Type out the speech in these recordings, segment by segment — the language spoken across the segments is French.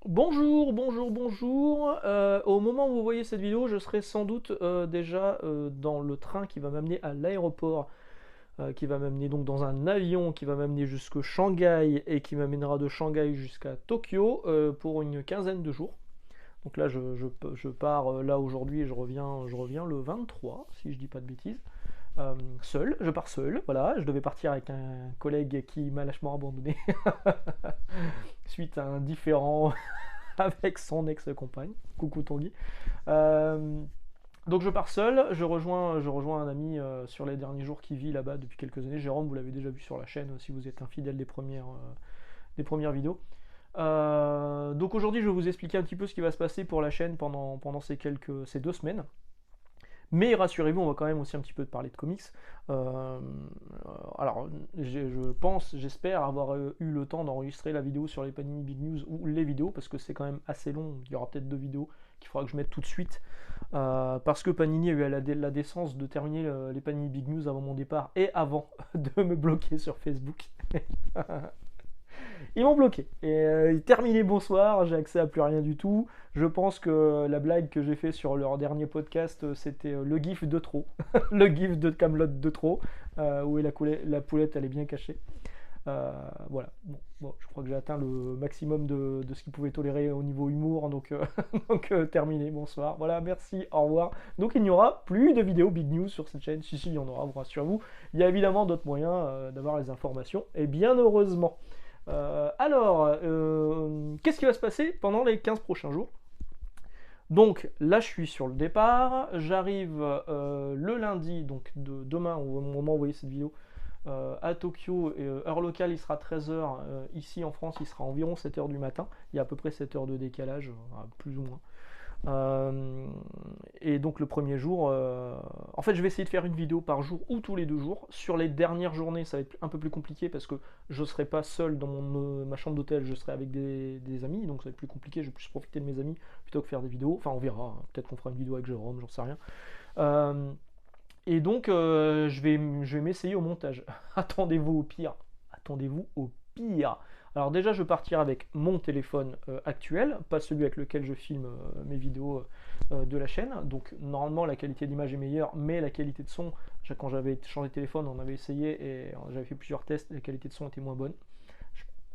Bonjour, bonjour, bonjour. Au moment où vous voyez cette vidéo, je serai sans doute déjà dans le train qui va m'amener à l'aéroport, qui va m'amener donc dans un avion qui va m'amener jusqu'à Shanghai et qui m'amènera de Shanghai jusqu'à Tokyo pour une quinzaine de jours. Donc là, je pars là aujourd'hui et je reviens le 23, si je dis pas de bêtises. Seul, je pars seul, voilà. Je devais partir avec un collègue qui m'a lâchement abandonné suite à un différend avec son ex-compagne. Coucou Tanguy. Euh, donc je pars seul, je rejoins un ami sur les derniers jours qui vit là-bas depuis quelques années. Jérôme, vous l'avez déjà vu sur la chaîne si vous êtes un fidèle des premières vidéos. Donc aujourd'hui, je vais vous expliquer un petit peu ce qui va se passer pour la chaîne pendant ces 2 semaines. Mais rassurez-vous, on va quand même aussi un petit peu parler de comics. Euh, alors, je pense, j'espère avoir eu le temps d'enregistrer la vidéo sur les Panini Big News ou les vidéos, parce que c'est quand même assez long. Il y aura peut-être 2 vidéos qu'il faudra que je mette tout de suite. Parce que Panini a eu la décence de terminer les Panini Big News avant mon départ et avant de me bloquer sur Facebook. Ils m'ont bloqué. Et terminé, bonsoir, j'ai accès à plus rien du tout. Je pense que la blague que j'ai fait sur leur dernier podcast, c'était le gif de trop. Le gif de Camelot de trop, où la poulette, elle est bien cachée. Voilà, bon, je crois que j'ai atteint le maximum de ce qu'ils pouvaient tolérer au niveau humour, donc, terminé, bonsoir. Voilà, merci, au revoir. Donc il n'y aura plus de vidéos Big News sur cette chaîne. Si, il y en aura, vous rassurez-vous. Il y a évidemment d'autres moyens d'avoir les informations, et bien heureusement. Qu'est-ce qui va se passer pendant les 15 prochains jours? Donc là, je suis sur le départ. J'arrive le lundi, donc demain, au moment où vous voyez cette vidéo, à Tokyo. Et, heure locale, il sera 13h. Ici en France, il sera environ 7h du matin. Il y a à peu près 7 heures de décalage, plus ou moins. Euh, et donc le premier jour, en fait je vais essayer de faire une vidéo par jour ou tous les 2 jours. Sur les dernières journées ça va être un peu plus compliqué parce que je ne serai pas seul dans ma chambre d'hôtel, je serai avec des amis, donc ça va être plus compliqué, je vais plus profiter de mes amis plutôt que faire des vidéos. Enfin on verra, hein. Peut-être qu'on fera une vidéo avec Jérôme, j'en sais rien. Euh, et donc je vais m'essayer au montage. Attendez-vous au pire. Attendez-vous au pire. Alors déjà, je vais partir avec mon téléphone actuel, pas celui avec lequel je filme mes vidéos de la chaîne. Donc normalement, la qualité d'image est meilleure, mais la qualité de son, quand j'avais changé de téléphone, on avait essayé et j'avais fait plusieurs tests, la qualité de son était moins bonne.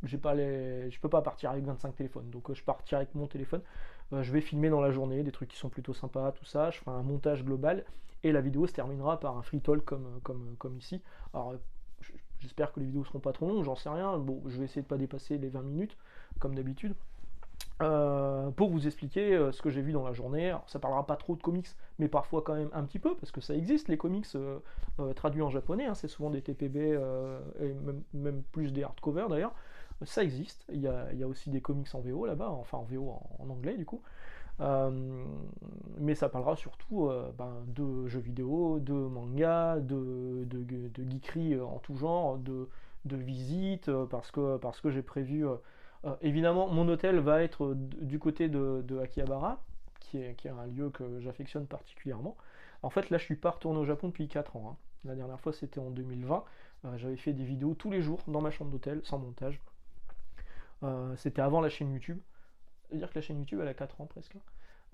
Je peux pas partir avec 25 téléphones, donc je partirai avec mon téléphone. Je vais filmer dans la journée des trucs qui sont plutôt sympas, tout ça. Je ferai un montage global et la vidéo se terminera par un free talk comme ici. Alors j'espère que les vidéos seront pas trop longues, j'en sais rien. Bon, je vais essayer de pas dépasser les 20 minutes comme d'habitude. Pour vous expliquer ce que j'ai vu dans la journée. Alors, ça parlera pas trop de comics, mais parfois quand même un petit peu, parce que ça existe les comics traduits en japonais, hein, c'est souvent des TPB et même plus des hardcovers d'ailleurs. Ça existe, il y a aussi des comics en VO là-bas, enfin en VO en anglais du coup. Euh, mais ça parlera surtout de jeux vidéo, de manga, de geekery en tout genre, de visites, parce que j'ai prévu. Évidemment, mon hôtel va être du côté de Akihabara, qui est un lieu que j'affectionne particulièrement. En fait, là, je suis pas retourné au Japon depuis 4 ans, hein. La dernière fois, c'était en 2020. J'avais fait des vidéos tous les jours dans ma chambre d'hôtel, sans montage. C'était avant la chaîne YouTube. C'est-à-dire que la chaîne YouTube, elle a 4 ans presque.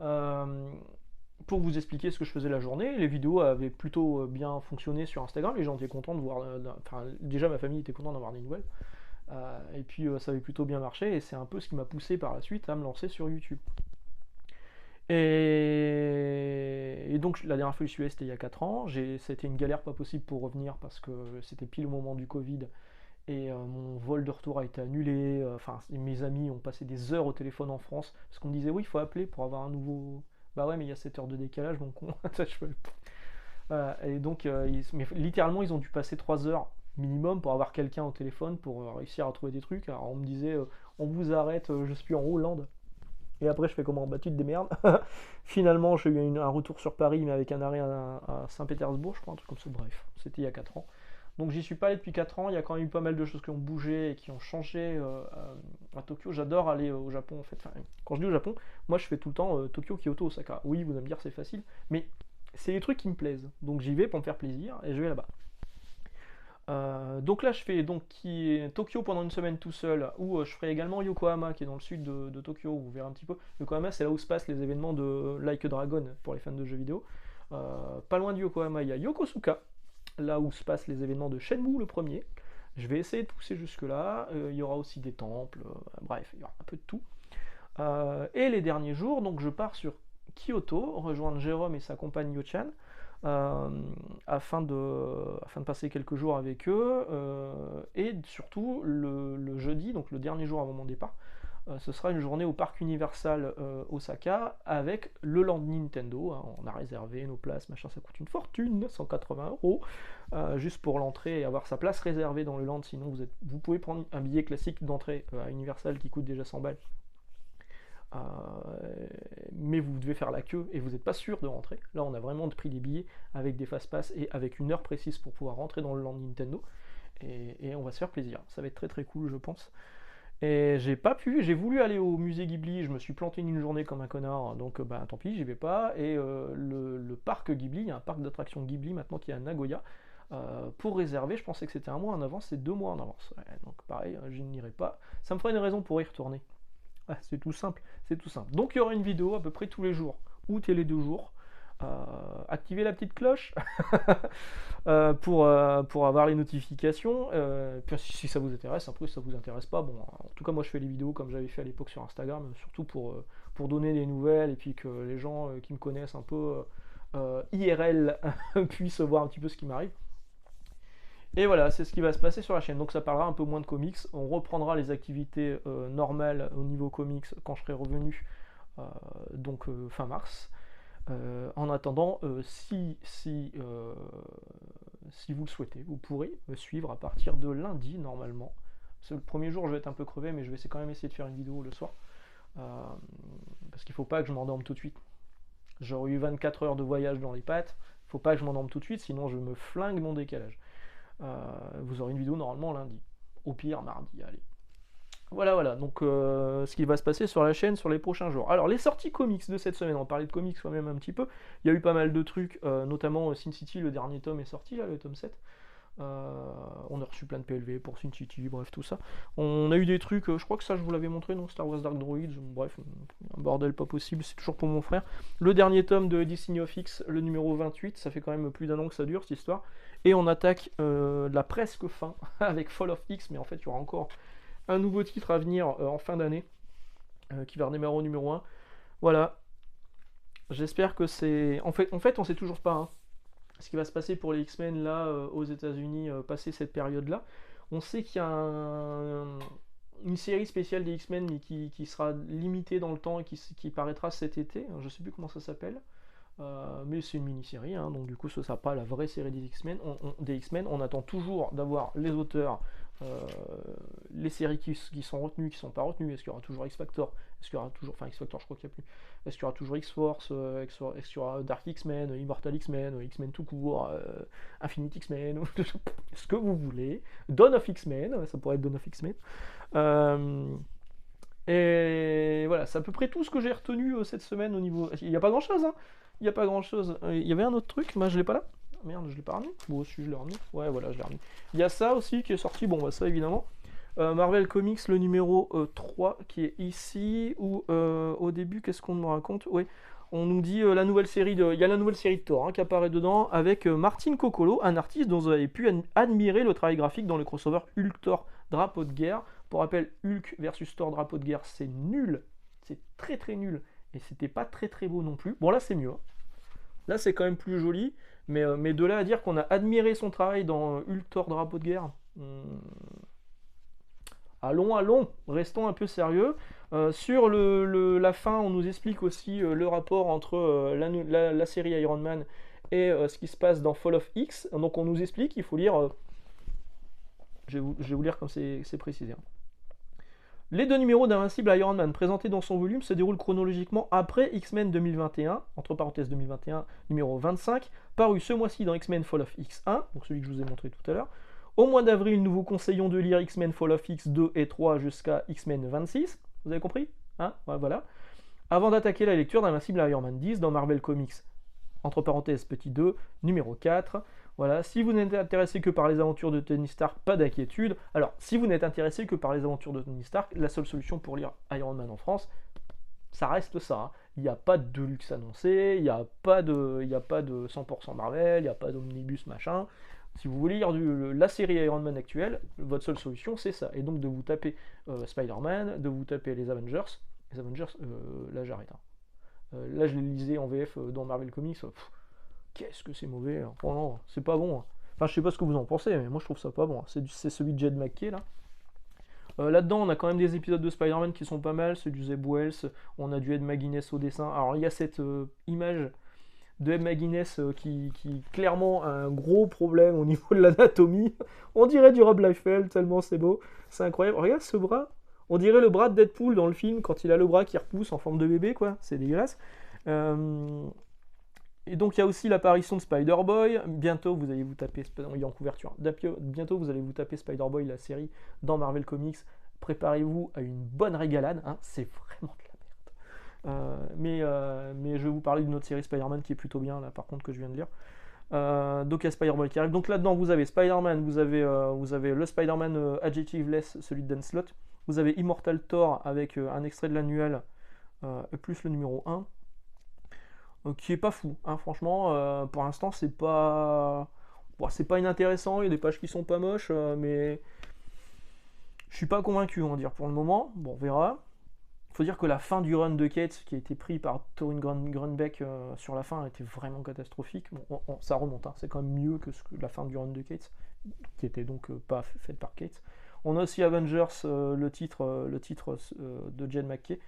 Euh, pour vous expliquer ce que je faisais la journée, les vidéos avaient plutôt bien fonctionné sur Instagram. Les gens étaient contents de voir. Enfin, déjà, ma famille était contente d'avoir des nouvelles. Et puis ça avait plutôt bien marché et c'est un peu ce qui m'a poussé par la suite à me lancer sur YouTube. Et donc la dernière fois que je suis allé c'était il y a 4 ans, c'était une galère pas possible pour revenir parce que c'était pile au moment du Covid et mon vol de retour a été annulé. Enfin mes amis ont passé des heures au téléphone en France parce qu'on me disait oui il faut appeler pour avoir un nouveau... Bah ouais mais il y a 7 heures de décalage mon con. Et donc mais littéralement ils ont dû passer 3 heures minimum pour avoir quelqu'un au téléphone pour réussir à trouver des trucs. Alors on me disait on vous arrête, je suis en Hollande. Et après je fais comment, bah tu te démerdes. Finalement j'ai eu un retour sur Paris mais avec un arrêt à Saint-Pétersbourg je crois, un truc comme ça, bref, c'était il y a 4 ans. Donc j'y suis pas allé depuis 4 ans, il y a quand même eu pas mal de choses qui ont bougé et qui ont changé à Tokyo. J'adore aller au Japon en fait. Enfin, quand je dis au Japon, moi je fais tout le temps Tokyo, Kyoto, Osaka. Oui, vous allez me dire c'est facile, mais c'est les trucs qui me plaisent. Donc j'y vais pour me faire plaisir et je vais là-bas. Donc là, je fais Tokyo pendant une semaine tout seul, où je ferai également Yokohama, qui est dans le sud de Tokyo, vous verrez un petit peu. Yokohama, c'est là où se passent les événements de Like a Dragon, pour les fans de jeux vidéo. Pas loin de Yokohama, il y a Yokosuka, là où se passent les événements de Shenmue, le premier. Je vais essayer de pousser jusque-là. Il y aura aussi des temples, bref, il y aura un peu de tout. Et les derniers jours, donc je pars sur Kyoto, rejoindre Jérôme et sa compagne Yo-chan, afin de passer quelques jours avec eux, et surtout le jeudi, donc le dernier jour avant mon départ, ce sera une journée au parc Universal Osaka avec le land Nintendo, hein. On a réservé nos places, machin, ça coûte une fortune, 180 €, juste pour l'entrée et avoir sa place réservée dans le land. Sinon vous pouvez prendre un billet classique d'entrée à Universal qui coûte déjà 100 balles. Mais vous devez faire la queue et vous n'êtes pas sûr de rentrer. Là, on a vraiment pris des billets avec des fast-pass et avec une heure précise pour pouvoir rentrer dans le land Nintendo. Et on va se faire plaisir. Ça va être très très cool, je pense. Et j'ai pas pu, j'ai voulu aller au musée Ghibli, je me suis planté une journée comme un connard, donc bah tant pis, j'y vais pas. Et le parc Ghibli, il y a un parc d'attractions Ghibli maintenant qui est à Nagoya. Pour réserver, je pensais que c'était un mois en avance, c'est 2 mois en avance. Ouais, donc pareil, je n'irai pas. Ça me ferait une raison pour y retourner. Ah, c'est tout simple, c'est tout simple. Donc il y aura une vidéo à peu près tous les jours, ou tous les 2 jours. Activez la petite cloche pour avoir les notifications. Puis si ça vous intéresse, après si ça vous intéresse pas, bon, en tout cas moi je fais les vidéos comme j'avais fait à l'époque sur Instagram, surtout pour donner des nouvelles et puis que les gens qui me connaissent un peu IRL puissent voir un petit peu ce qui m'arrive. Et voilà, c'est ce qui va se passer sur la chaîne. Donc ça parlera un peu moins de comics. On reprendra les activités normales au niveau comics quand je serai revenu, donc fin mars. En attendant, si vous le souhaitez, vous pourrez me suivre à partir de lundi normalement. Le premier jour, je vais être un peu crevé, mais je vais quand même essayer de faire une vidéo le soir. Parce qu'il ne faut pas que je m'endorme tout de suite. J'aurais eu 24 heures de voyage dans les pattes. Il ne faut pas que je m'endorme tout de suite, sinon je me flingue mon décalage. Vous aurez une vidéo normalement lundi. Au pire, mardi, allez. Voilà, donc ce qui va se passer sur la chaîne sur les prochains jours. Alors, les sorties comics de cette semaine, on parlait de comics quand même un petit peu. Il y a eu pas mal de trucs, notamment Sin City, le dernier tome est sorti, là, le tome 7. On a reçu plein de PLV pour Sin City, bref, tout ça. On a eu des trucs, je crois que ça je vous l'avais montré, non, Star Wars Dark Droids, bref, un bordel pas possible, c'est toujours pour mon frère. Le dernier tome de Destiny of X, le numéro 28, ça fait quand même plus d'1 an que ça dure cette histoire. Et on attaque la presque fin avec Fall of X, mais en fait il y aura encore un nouveau titre à venir en fin d'année, qui va redémarrer au numéro 1. Voilà, j'espère que c'est... En fait on sait toujours pas, hein, ce qui va se passer pour les X-Men là aux États-Unis passé cette période-là. On sait qu'il y a une série spéciale des X-Men mais qui sera limitée dans le temps et qui paraîtra cet été. Je sais plus comment ça s'appelle, mais c'est une mini-série, hein, donc du coup ce sera pas la vraie série des X-Men. On attend toujours d'avoir les auteurs, les séries qui sont retenues, qui sont pas retenues. Est-ce qu'il y aura toujours X-Factor? Est-ce qu'il y aura toujours, enfin X-Factor je crois qu'il n'y a plus. Est-ce qu'il y aura toujours X-Force? Est-ce qu'il y aura Dark X-Men, Immortal X-Men, X-Men tout court, Infinite X-Men, ce que vous voulez. Dawn of X-Men, ça pourrait être Dawn of X-Men. Et voilà, c'est à peu près tout ce que j'ai retenu cette semaine au niveau... Il n'y a pas grand-chose, hein. Il n'y a pas grand-chose. Il y avait un autre truc, moi je l'ai pas là. Merde, je l'ai pas remis. Bon, si je l'ai remis. Ouais, voilà, je l'ai remis. Il y a ça aussi qui est sorti. Bon, bah ça évidemment. Marvel Comics, le numéro 3 qui est ici. Où au début, qu'est-ce qu'on nous raconte? Oui, on nous dit la nouvelle série de. Il y a la nouvelle série de Thor, hein, qui apparaît dedans avec Martin Coccolo, un artiste dont vous avez pu admirer le travail graphique dans le crossover Hulk Thor Drapeau de guerre. Pour rappel, Hulk versus Thor Drapeau de guerre, c'est nul. C'est très très nul. Et c'était pas très très beau non plus. Bon, là c'est mieux. Hein. Là c'est quand même plus joli. Mais de là à dire qu'on a admiré son travail dans Hulk Thor Drapeau de guerre. Allons, restons un peu sérieux. Sur la fin, on nous explique aussi le rapport entre la série Iron Man et ce qui se passe dans Fall of X. Donc on nous explique, il faut lire. Je vais vous lire comme c'est précisé. Hein. Les 2 numéros d'Invincible Iron Man présentés dans son volume se déroulent chronologiquement après X-Men 2021, entre parenthèses 2021, numéro 25, paru ce mois-ci dans X-Men Fall of X1, donc celui que je vous ai montré tout à l'heure. Au mois d'avril, nous vous conseillons de lire X-Men Fall of X2 et 3 jusqu'à X-Men 26. Vous avez compris, hein? Ouais, voilà. Avant d'attaquer la lecture d'Invincible Iron Man 10 dans Marvel Comics, entre parenthèses petit 2, numéro 4. Voilà, si vous n'êtes intéressé que par les aventures de Tony Stark, pas d'inquiétude. Alors, si vous n'êtes intéressé que par les aventures de Tony Stark, la seule solution pour lire Iron Man en France, ça reste ça. Hein. Il n'y a pas de Deluxe annoncé, il n'y a pas de 100% Marvel, il n'y a pas d'omnibus machin. Si vous voulez lire la série Iron Man actuelle, votre seule solution c'est ça. Et donc de vous taper Spider-Man, de vous taper les Avengers. Les Avengers, là j'arrête. Hein. Là je les lisais en VF dans Marvel Comics. Qu'est-ce que c'est mauvais. Hein. Oh non, c'est pas bon. Hein. Enfin, je sais pas ce que vous en pensez, mais moi je trouve ça pas bon. Hein. C'est celui de Jed McKay là. Là-dedans, on a quand même des épisodes de Spider-Man qui sont pas mal, c'est du Zeb Wells, on a du Ed McGuinness au dessin. Alors, il y a cette image de Ed McGuinness qui clairement a un gros problème au niveau de l'anatomie. On dirait du Rob Liefeld, tellement c'est beau. C'est incroyable. Regarde ce bras. On dirait le bras de Deadpool dans le film, quand il a le bras qui repousse en forme de bébé, quoi. C'est dégueulasse. Et donc il y a aussi l'apparition de Spider-Boy. Bientôt vous allez vous taper, il est en couverture. Bientôt vous allez vous taper Spider-Boy, la série, dans Marvel Comics. Préparez-vous à une bonne régalade. Hein. C'est vraiment de la merde. Mais je vais vous parler d'une autre série Spider-Man qui est plutôt bien, là par contre, que je viens de lire. Donc il y a Spider-Boy qui arrive. Donc là-dedans vous avez Spider-Man, vous avez le Spider-Man Adjectiveless, celui de Dan Slott. Vous avez Immortal Thor avec un extrait de l'annuel, plus le numéro 1. Qui est pas fou, hein, franchement, pour l'instant c'est pas... Bon, c'est pas inintéressant, il y a des pages qui sont pas moches, mais je suis pas convaincu, on va dire, pour le moment. Bon, on verra. Faut dire que la fin du run de Cates, qui a été pris par Torin Grunbeck sur la fin, était vraiment catastrophique. Bon, ça remonte, hein, c'est quand même mieux que la fin du run de Cates, qui était donc pas faite par Cates. On a aussi Avengers, le titre de Jed McKay,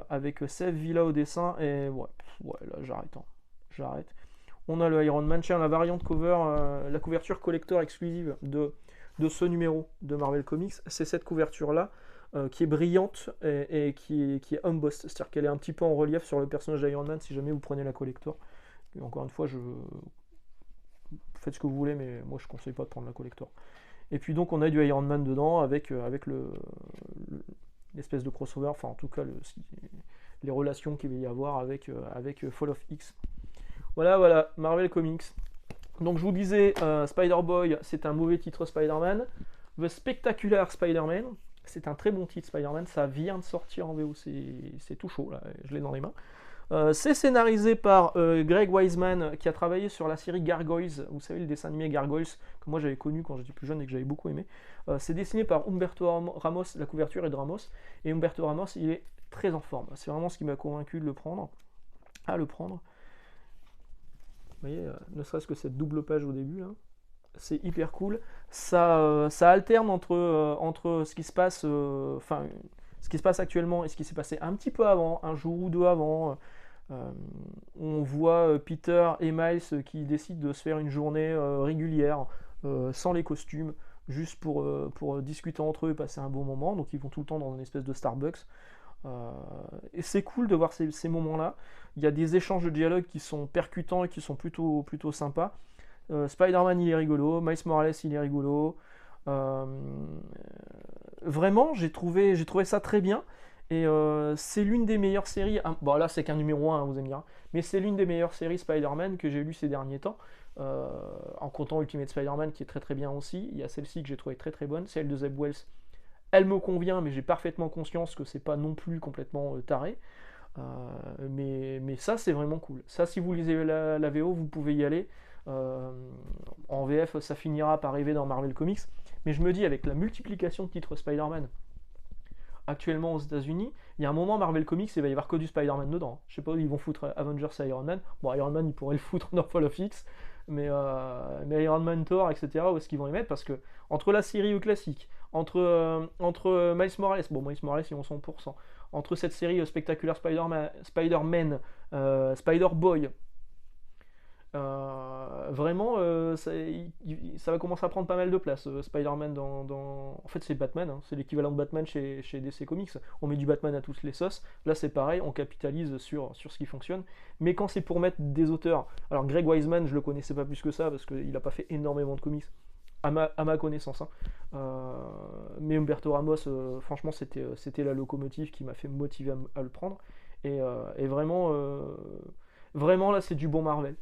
avec Seth Villa au dessin, et ouais là j'arrête. Hein. J'arrête. On a le Iron Man, tiens, la variante cover, la couverture collector exclusive de ce numéro de Marvel Comics, c'est cette couverture-là, qui est brillante et qui est embossed, c'est-à-dire qu'elle est un petit peu en relief sur le personnage d'Iron Man si jamais vous prenez la collector. Et encore une fois, faites ce que vous voulez, mais moi je conseille pas de prendre la collector. Et puis donc on a du Iron Man dedans avec l'espèce de crossover, enfin en tout cas les relations qu'il va y avoir avec Fall of X. Voilà, Marvel Comics. Donc je vous disais, Spider-Boy, c'est un mauvais titre Spider-Man. The Spectacular Spider-Man, c'est un très bon titre Spider-Man, ça vient de sortir en VO, c'est tout chaud, là, je l'ai dans les mains. C'est scénarisé par Greg Weisman, qui a travaillé sur la série Gargoyles, vous savez le dessin animé Gargoyles, que moi j'avais connu quand j'étais plus jeune et que j'avais beaucoup aimé. C'est dessiné par Humberto Ramos, la couverture est de Ramos, et Humberto Ramos il est très en forme, c'est vraiment ce qui m'a convaincu de le prendre. Vous voyez, ne serait-ce que cette double page au début, là. C'est hyper cool. Ça alterne entre ce qui se passe, ce qui se passe actuellement et ce qui s'est passé un petit peu avant, un jour ou deux avant. On voit Peter et Miles qui décident de se faire une journée régulière, sans les costumes, juste pour discuter entre eux et passer un bon moment. Donc ils vont tout le temps dans une espèce de Starbucks. Et c'est cool de voir ces moments-là. Il y a des échanges de dialogue qui sont percutants et qui sont plutôt sympas. Spider-Man il est rigolo, Miles Morales il est rigolo. Vraiment, j'ai trouvé ça très bien. Et c'est l'une des meilleures séries. Bon, là, c'est qu'un numéro 1, hein, vous allez me dire. Mais c'est l'une des meilleures séries Spider-Man que j'ai lues ces derniers temps. En comptant Ultimate Spider-Man qui est très très bien aussi. Il y a celle-ci que j'ai trouvée très très bonne, celle de Zeb Wells. Elle me convient, mais j'ai parfaitement conscience que c'est pas non plus complètement taré. Mais ça, c'est vraiment cool. Ça, si vous lisez la VO, vous pouvez y aller. En VF, ça finira par arriver dans Marvel Comics. Mais je me dis, avec la multiplication de titres Spider-Man actuellement aux États-Unis, il y a un moment Marvel Comics, il va y avoir que du Spider-Man dedans. Je sais pas où ils vont foutre Avengers et Iron Man. Bon, Iron Man, ils pourraient le foutre dans Fall of X, mais Iron Man, Thor, etc., où est-ce qu'ils vont les mettre? Parce que entre la série classique, entre Miles Morales, bon, Miles Morales, ils ont 100%, entre cette série Spectacular Spider-Man, Spider-Boy, vraiment, ça va commencer à prendre pas mal de place. Spider-Man En fait, c'est Batman, hein, c'est l'équivalent de Batman chez DC Comics. On met du Batman à toutes les sauces. Là, c'est pareil, on capitalise sur ce qui fonctionne. Mais quand c'est pour mettre des auteurs... Alors, Greg Weisman, je le connaissais pas plus que ça, parce qu'il n'a pas fait énormément de comics, à ma connaissance. Hein. Mais Humberto Ramos, franchement, c'était la locomotive qui m'a fait motiver à le prendre. Et vraiment, là, c'est du bon Marvel.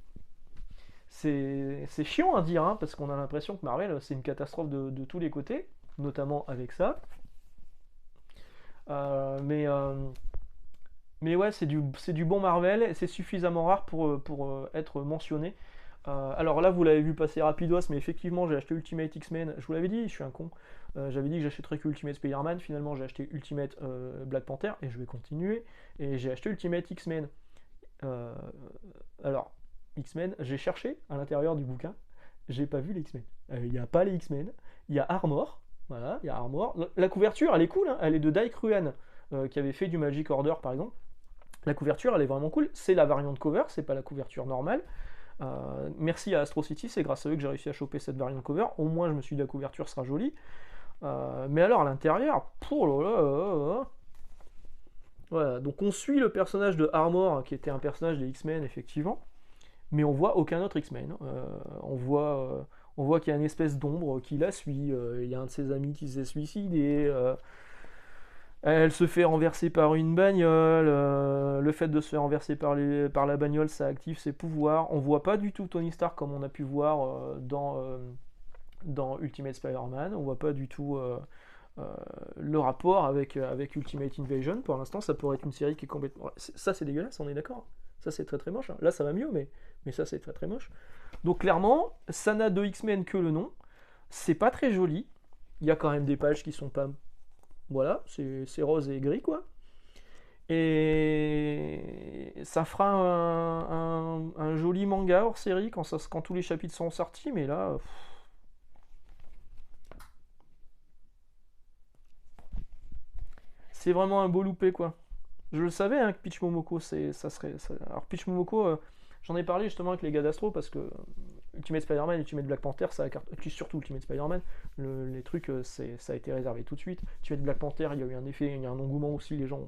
c'est chiant à dire, hein, parce qu'on a l'impression que Marvel, c'est une catastrophe de tous les côtés, notamment avec ça. Euh, mais, euh, mais ouais, c'est du bon Marvel, et c'est suffisamment rare pour être mentionné. Alors là, vous l'avez vu passer rapidos, mais effectivement, j'ai acheté Ultimate X-Men. Je vous l'avais dit, je suis un con. J'avais dit que j'achèterais que Ultimate Spider-Man. Finalement, j'ai acheté Ultimate Black Panther, et je vais continuer. Et j'ai acheté Ultimate X-Men. Euh, alors, X-Men, j'ai cherché à l'intérieur du bouquin, j'ai pas vu les X-Men. Il n'y a pas les X-Men, il y a Armor, voilà, il y a Armor. La couverture, elle est cool, hein, elle est de Dai Ruan, qui avait fait du Magic Order par exemple. La couverture, elle est vraiment cool, c'est la variante cover, c'est pas la couverture normale. Merci à Astro City, c'est grâce à eux que j'ai réussi à choper cette variante cover. Au moins, je me suis dit la couverture sera jolie. Mais alors, à l'intérieur, oh là là là là. Voilà, donc on suit le personnage de Armor, qui était un personnage des X-Men, effectivement, mais on voit aucun autre X-Men. On voit qu'il y a une espèce d'ombre qui la suit. Il y a un de ses amis qui s'est suicidé. Elle se fait renverser par une bagnole. Le fait de se faire renverser par la bagnole, ça active ses pouvoirs. On voit pas du tout Tony Stark comme on a pu voir dans Ultimate Spider-Man. On voit pas du tout le rapport avec Ultimate Invasion. Pour l'instant, ça pourrait être une série qui est complètement. Ça, c'est dégueulasse, on est d'accord. Ça, c'est très très moche. Là, ça va mieux, mais ça, c'est très très moche. Donc, clairement, ça n'a de X-Men que le nom. C'est pas très joli. Il y a quand même des pages qui sont pas. Voilà, c'est rose et gris, quoi. Et ça fera un joli manga hors série quand tous les chapitres sont sortis, mais là. C'est vraiment un beau loupé, quoi. Je le savais, hein, que Peach Momoko, ça serait. Alors, Peach Momoko, j'en ai parlé justement avec les gars d'Astro parce que Ultimate Spider-Man, Ultimate Black Panther, ça a surtout Ultimate Spider-Man, les trucs, ça a été réservé tout de suite. Ultimate Black Panther, il y a eu un effet, il y a un engouement aussi, les gens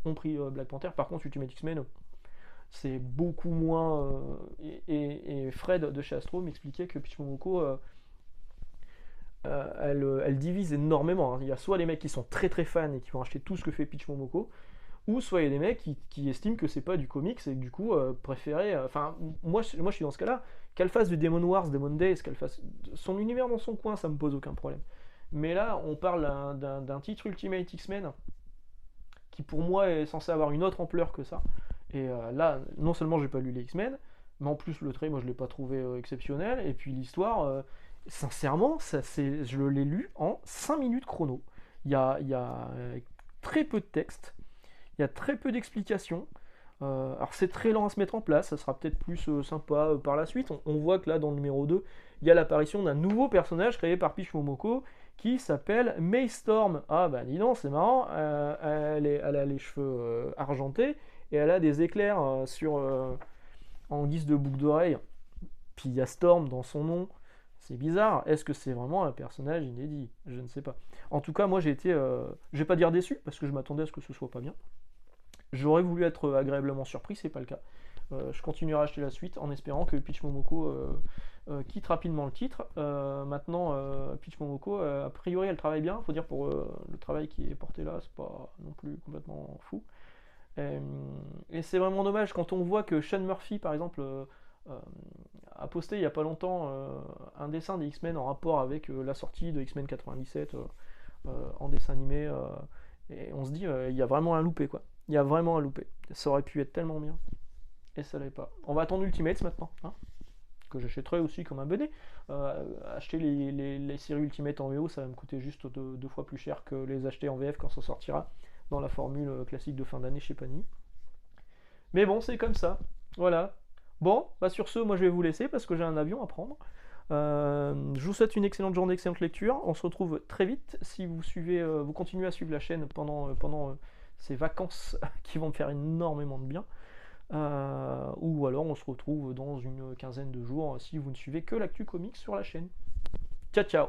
ont pris Black Panther. Par contre, Ultimate X-Men, c'est beaucoup moins. Et Fred de chez Astro m'expliquait que Peach Momoko. Elle divise énormément, hein. Il y a soit les mecs qui sont très très fans et qui vont acheter tout ce que fait Peach Momoko, ou soit il y a des mecs qui estiment que c'est pas du comics et que du coup préférer. Enfin, moi je suis dans ce cas-là. Qu'elle fasse du Demon Wars, Demon Days, qu'elle fasse son univers dans son coin, ça me pose aucun problème. Mais là, on parle d'un titre Ultimate X-Men qui pour moi est censé avoir une autre ampleur que ça. Et là, non seulement j'ai pas lu les X-Men, mais en plus le trait, moi je l'ai pas trouvé exceptionnel. Et puis l'histoire, sincèrement, je l'ai lu en 5 minutes chrono. Il y a très peu de texte. Il y a très peu d'explications. Alors c'est très lent à se mettre en place, ça sera peut-être plus sympa par la suite. On voit que là dans le numéro 2, il y a l'apparition d'un nouveau personnage créé par Peach Momoko qui s'appelle May Storm. Ah bah dis donc, c'est marrant, elle a les cheveux argentés et elle a des éclairs en guise de boucle d'oreille. Puis il y a Storm dans son nom. C'est bizarre. Est-ce que c'est vraiment un personnage inédit? Je ne sais pas. En tout cas, moi j'ai été, je vais pas dire déçu parce que je m'attendais à ce que ce soit pas bien. J'aurais voulu être agréablement surpris, c'est pas le cas. Je continuerai à acheter la suite en espérant que Peach Momoko quitte rapidement le titre. Maintenant, Peach Momoko, a priori, elle travaille bien. Faut dire pour le travail qui est porté là, c'est pas non plus complètement fou. Et c'est vraiment dommage quand on voit que Sean Murphy, par exemple, a posté il y a pas longtemps un dessin des X-Men en rapport avec la sortie de X-Men 97 en dessin animé. Et on se dit, il y a vraiment un loupé, quoi. Il y a vraiment un loupé. Ça aurait pu être tellement bien. Et ça l'est pas. On va attendre Ultimates maintenant, hein, que j'achèterai aussi comme un bonnet. Acheter les séries Ultimate en VO, ça va me coûter juste deux fois plus cher que les acheter en VF quand ça sortira, dans la formule classique de fin d'année chez Panini. Mais bon, c'est comme ça. Voilà. Bon, bah sur ce, moi je vais vous laisser parce que j'ai un avion à prendre. Je vous souhaite une excellente journée, excellente lecture. On se retrouve très vite si vous suivez, vous continuez à suivre la chaîne pendant ces vacances qui vont me faire énormément de bien. Ou alors on se retrouve dans une quinzaine de jours si vous ne suivez que l'actu comics sur la chaîne. Ciao ciao.